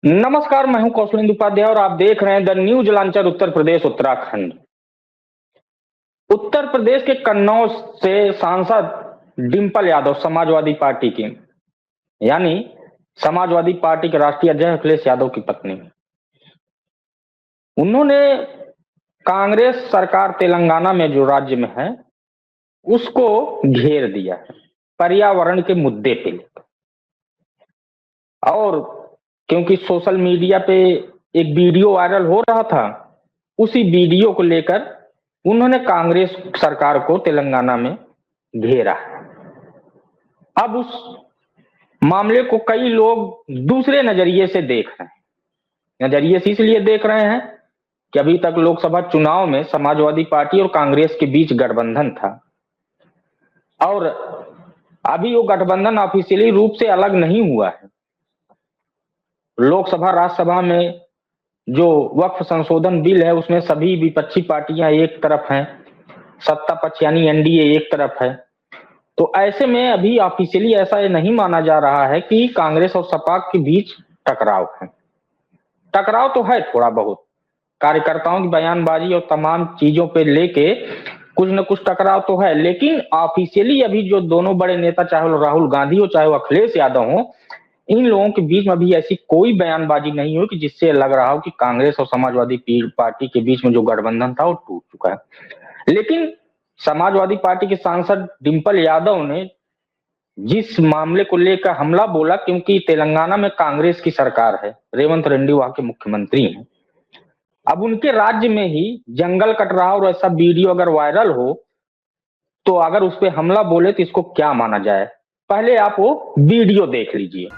नमस्कार, मैं हूं कौशलेंद्र उपाध्याय और आप देख रहे हैं the news launcher Uttar Pradesh Uttarakhand. Uttar Pradesh के कन्नौज से सांसद डिंपल यादव समाजवादी पार्टी की यानी समाजवादी पार्टी के राष्ट्रीय अध्यक्ष अखिलेश यादव की पत्नी, उन्होंने कांग्रेस सरकार तेलंगाना में जो राज्य में है उसको घेर दिया है पर्यावरण के मुद्दे पे। और क्योंकि सोशल मीडिया पे एक वीडियो वायरल हो रहा था, उसी वीडियो को लेकर उन्होंने कांग्रेस सरकार को तेलंगाना में घेरा। अब उस मामले को कई लोग दूसरे नजरिए से देख रहे हैं। नजरिए से इसलिए देख रहे हैं कि अभी तक लोकसभा चुनाव में समाजवादी पार्टी और कांग्रेस के बीच गठबंधन था और अभी वो गठबंधन ऑफिशियली रूप से अलग नहीं हुआ है। लोकसभा राज्यसभा में जो वक्फ संशोधन बिल है उसमें सभी विपक्षी पार्टियां एक तरफ हैं, सत्ता पक्ष यानी एनडीए एक तरफ है। तो ऐसे में अभी ऑफिशियली ऐसा नहीं माना जा रहा है कि कांग्रेस और सपा के बीच टकराव है। टकराव तो है थोड़ा बहुत, कार्यकर्ताओं की बयानबाजी और तमाम चीजों पे लेके कुछ न कुछ टकराव तो है, लेकिन ऑफिशियली अभी जो दोनों बड़े नेता, चाहे वो राहुल गांधी हो चाहे वो अखिलेश यादव हो, इन लोगों के बीच में अभी ऐसी कोई बयानबाजी नहीं हुई कि जिससे लग रहा हो कि कांग्रेस और समाजवादी पार्टी के बीच में जो गठबंधन था वो टूट चुका है। लेकिन समाजवादी पार्टी के सांसद डिंपल यादव ने जिस मामले को लेकर हमला बोला, क्योंकि तेलंगाना में कांग्रेस की सरकार है, रेवंत रेड्डी वहां के मुख्यमंत्री हैं, अब उनके राज्य में ही जंगल कट रहा और ऐसा वीडियो अगर वायरल हो तो अगर उस पर हमला बोले तो इसको क्या माना जाए। पहले आप वो वीडियो देख लीजिए।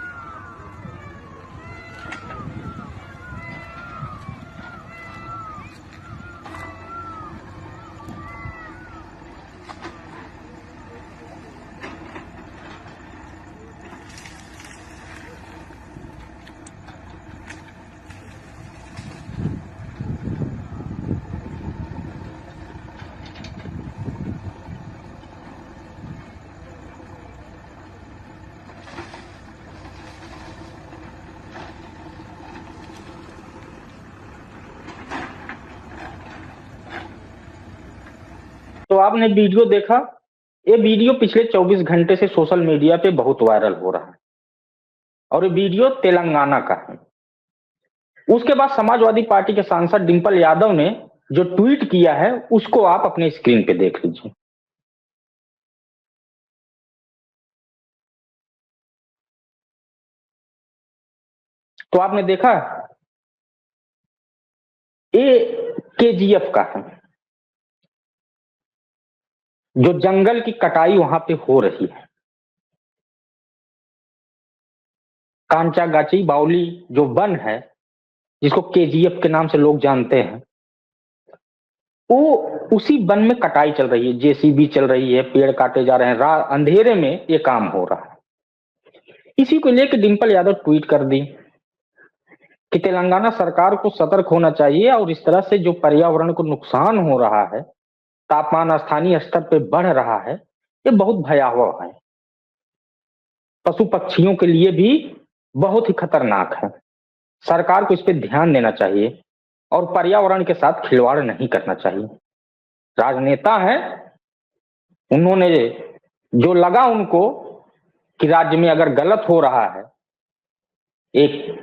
तो आपने वीडियो देखा। ये वीडियो पिछले 24 घंटे से सोशल मीडिया पे बहुत वायरल हो रहा है और ये वीडियो तेलंगाना का है। उसके बाद समाजवादी पार्टी के सांसद डिंपल यादव ने जो ट्वीट किया है उसको आप अपने स्क्रीन पे देख लीजिए। तो आपने देखा, ये केजीएफ का है, जो जंगल की कटाई वहां पे हो रही है। कांचागाची बाउली जो वन है, जिसको केजीएफ के नाम से लोग जानते हैं, वो उसी वन में कटाई चल रही है, जेसीबी चल रही है, पेड़ काटे जा रहे हैं, अंधेरे में ये काम हो रहा है। इसी को लेकर डिंपल यादव ट्वीट कर दी कि तेलंगाना सरकार को सतर्क होना चाहिए और इस तरह से जो पर्यावरण को नुकसान हो रहा है, तापमान स्थानीय स्तर पे बढ़ रहा है, ये बहुत भयावह है, पशु पक्षियों के लिए भी बहुत ही खतरनाक है। सरकार को इस पर ध्यान देना चाहिए और पर्यावरण के साथ खिलवाड़ नहीं करना चाहिए। राजनेता है, उन्होंने जो लगा उनको कि राज्य में अगर गलत हो रहा है, एक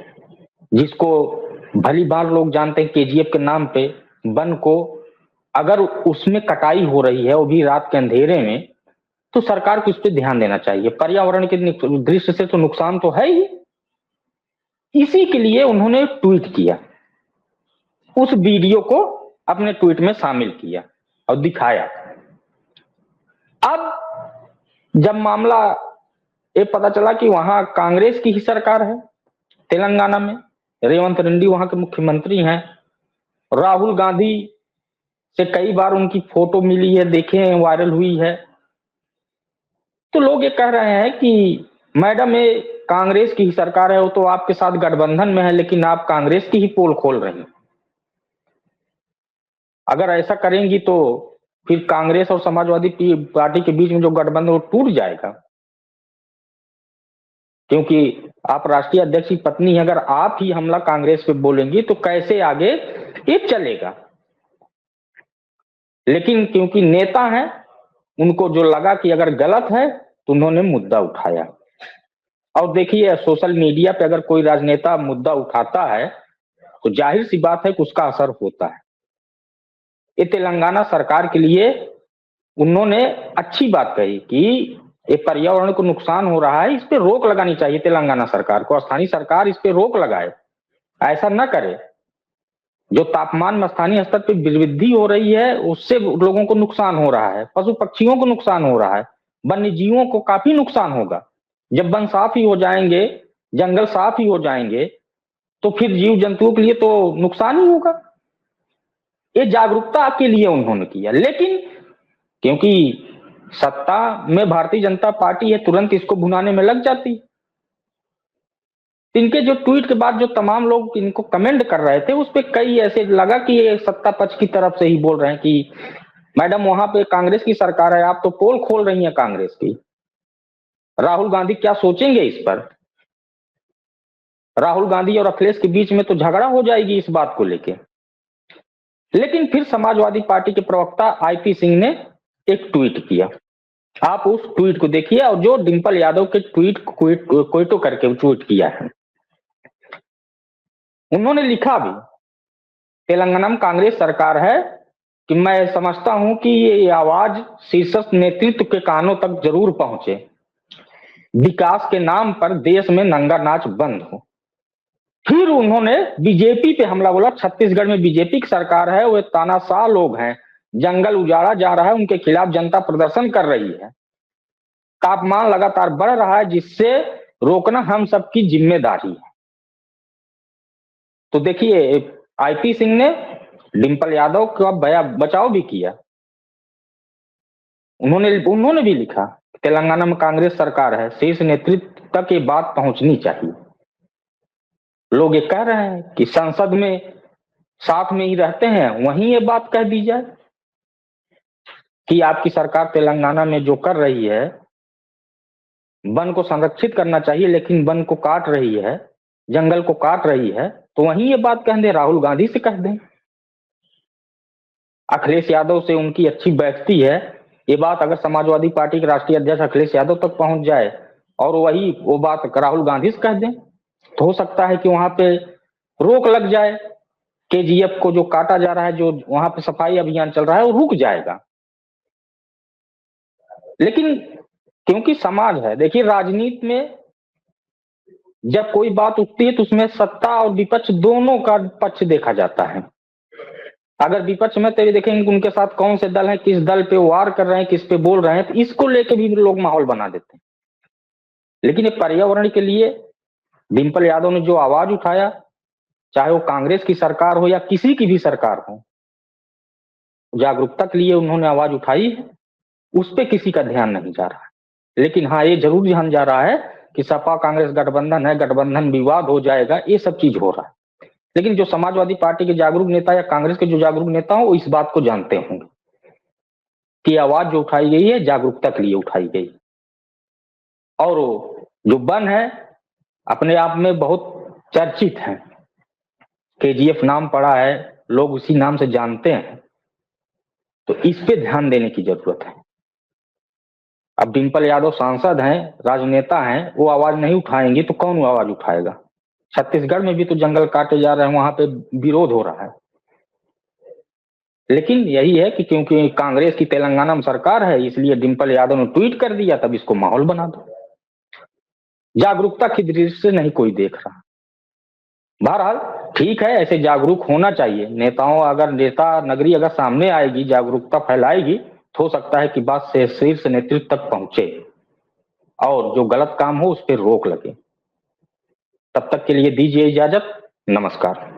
जिसको भली भांति लोग जानते हैं केजीएफ के नाम पे, वन को अगर उसमें कटाई हो रही है वो भी रात के अंधेरे में, तो सरकार को इस पर ध्यान देना चाहिए। पर्यावरण के दृष्टि से तो नुकसान तो है ही। इसी के लिए उन्होंने ट्वीट किया, उस वीडियो को अपने ट्वीट में शामिल किया और दिखाया। अब जब मामला ये पता चला कि वहां कांग्रेस की ही सरकार है तेलंगाना में, रेवंत रेड्डी वहां के मुख्यमंत्री हैं, राहुल गांधी से कई बार उनकी फोटो मिली है, देखे हैं, वायरल हुई है, तो लोग ये कह रहे हैं कि मैडम ये कांग्रेस की ही सरकार है, वो तो आपके साथ गठबंधन में है, लेकिन आप कांग्रेस की ही पोल खोल रही हैं। अगर ऐसा करेंगी तो फिर कांग्रेस और समाजवादी पार्टी के बीच में जो गठबंधन वो टूट जाएगा, क्योंकि आप राष्ट्रीय अध्यक्ष की पत्नी, अगर आप ही हमला कांग्रेस पे बोलेंगी तो कैसे आगे ये चलेगा। लेकिन क्योंकि नेता हैं, उनको जो लगा कि अगर गलत है तो उन्होंने मुद्दा उठाया। और देखिए, सोशल मीडिया पे अगर कोई राजनेता मुद्दा उठाता है तो जाहिर सी बात है कि उसका असर होता है। ये तेलंगाना सरकार के लिए उन्होंने अच्छी बात कही कि ये पर्यावरण को नुकसान हो रहा है, इस पे रोक लगानी चाहिए तेलंगाना सरकार को, स्थानीय सरकार इस पे रोक लगाए, ऐसा न करे। जो तापमान में स्थानीय स्तर पे वृद्धि हो रही है उससे लोगों को नुकसान हो रहा है, पशु पक्षियों को नुकसान हो रहा है, वन्य जीवों को काफी नुकसान होगा। जब वन साफ ही हो जाएंगे, जंगल साफ ही हो जाएंगे, तो फिर जीव जंतुओं के लिए तो नुकसान ही होगा। ये जागरूकता के लिए उन्होंने किया, लेकिन क्योंकि सत्ता में भारतीय जनता पार्टी है, तुरंत इसको भुनाने में लग जाती। इनके जो ट्वीट के बाद जो तमाम लोग इनको कमेंट कर रहे थे, उस पे कई ऐसे लगा कि ये सत्ता पक्ष की तरफ से ही बोल रहे हैं कि मैडम वहां पे कांग्रेस की सरकार है, आप तो पोल खोल रही हैं कांग्रेस की। राहुल गांधी क्या सोचेंगे इस पर? राहुल गांधी और अखिलेश के बीच में तो झगड़ा हो जाएगी इस बात को लेके। लेकिन फिर समाजवादी पार्टी के प्रवक्ता आईपी सिंह ने एक ट्वीट किया, आप उस ट्वीट को देखिए, और जो डिंपल यादव के ट्वीट कोइटो करके ट्वीट किया है। उन्होंने लिखा भी, तेलंगाना में कांग्रेस सरकार है कि मैं समझता हूं कि ये आवाज शीर्ष नेतृत्व के कानों तक जरूर पहुंचे, विकास के नाम पर देश में नंगा नाच बंद हो। फिर उन्होंने बीजेपी पे हमला बोला, छत्तीसगढ़ में बीजेपी की सरकार है, वे तानाशाह लोग हैं, जंगल उजाड़ा जा रहा है, उनके खिलाफ जनता प्रदर्शन कर रही है, तापमान लगातार बढ़ रहा है, जिससे रोकना हम सबकी जिम्मेदारी है। तो देखिए, आईपी सिंह ने डिंपल यादव का बचाव भी किया। उन्होंने भी लिखा, तेलंगाना में कांग्रेस सरकार है, शीर्ष नेतृत्व तक ये बात पहुंचनी चाहिए। लोग ये कह रहे हैं कि संसद में साथ में ही रहते हैं, वहीं ये बात कह दी जाए कि आपकी सरकार तेलंगाना में जो कर रही है, वन को संरक्षित करना चाहिए, लेकिन वन को काट रही है, जंगल को काट रही है, तो वहीं ये बात कह दें, राहुल गांधी से कह दें। अखिलेश यादव से उनकी अच्छी बैठती है, ये बात अगर समाजवादी पार्टी के राष्ट्रीय अध्यक्ष अखिलेश यादव तक पहुंच जाए और वही वो बात राहुल गांधी से कह दें, तो हो सकता है कि वहां पे रोक लग जाए, केजीएफ को जो काटा जा रहा है, जो वहां पे सफाई अभियान चल रहा है, वो रुक जाएगा। लेकिन क्योंकि समाज है, देखिए राजनीति में जब कोई बात उठती है तो उसमें सत्ता और विपक्ष दोनों का पक्ष देखा जाता है। अगर विपक्ष में तो ये देखेंगे उनके साथ कौन से दल हैं, किस दल पे वार कर रहे हैं, किस पे बोल रहे हैं, तो इसको लेके भी लोग माहौल बना देते हैं। लेकिन ये पर्यावरण के लिए डिंपल यादव ने जो आवाज उठाया, चाहे वो कांग्रेस की सरकार हो या किसी की भी सरकार हो, जागरूकता के लिए उन्होंने आवाज उठाई है, उस पर किसी का ध्यान नहीं जा रहा। लेकिन हाँ, ये जरूर ध्यान जा रहा है कि सपा कांग्रेस गठबंधन है, गठबंधन विवाद हो जाएगा, ये सब चीज हो रहा है। लेकिन जो समाजवादी पार्टी के जागरूक नेता या कांग्रेस के जो जागरूक नेता हो, वो इस बात को जानते होंगे कि आवाज जो उठाई गई है जागरूकता के लिए उठाई गई। और जो वन है अपने आप में बहुत चर्चित है, केजीएफ नाम पड़ा है, लोग उसी नाम से जानते हैं, तो इस पे ध्यान देने की जरूरत है। अब डिंपल यादव सांसद हैं, राजनेता हैं, वो आवाज नहीं उठाएंगे तो कौन आवाज उठाएगा? छत्तीसगढ़ में भी तो जंगल काटे जा रहे हैं, वहां पे विरोध हो रहा है। लेकिन यही है कि क्योंकि कांग्रेस की तेलंगाना में सरकार है, इसलिए डिंपल यादव ने ट्वीट कर दिया, तब इसको माहौल बना दो। जागरूकता की दृष्टि से नहीं कोई देख रहा। बहरहाल ठीक है, ऐसे जागरूक होना चाहिए नेताओं, अगर नेता नगरी अगर सामने आएगी, जागरूकता फैलाएगी, तो हो सकता है कि बात से शीर्ष नेतृत्व तक पहुंचे और जो गलत काम हो उस पर रोक लगे। तब तक के लिए दीजिए इजाजत, नमस्कार।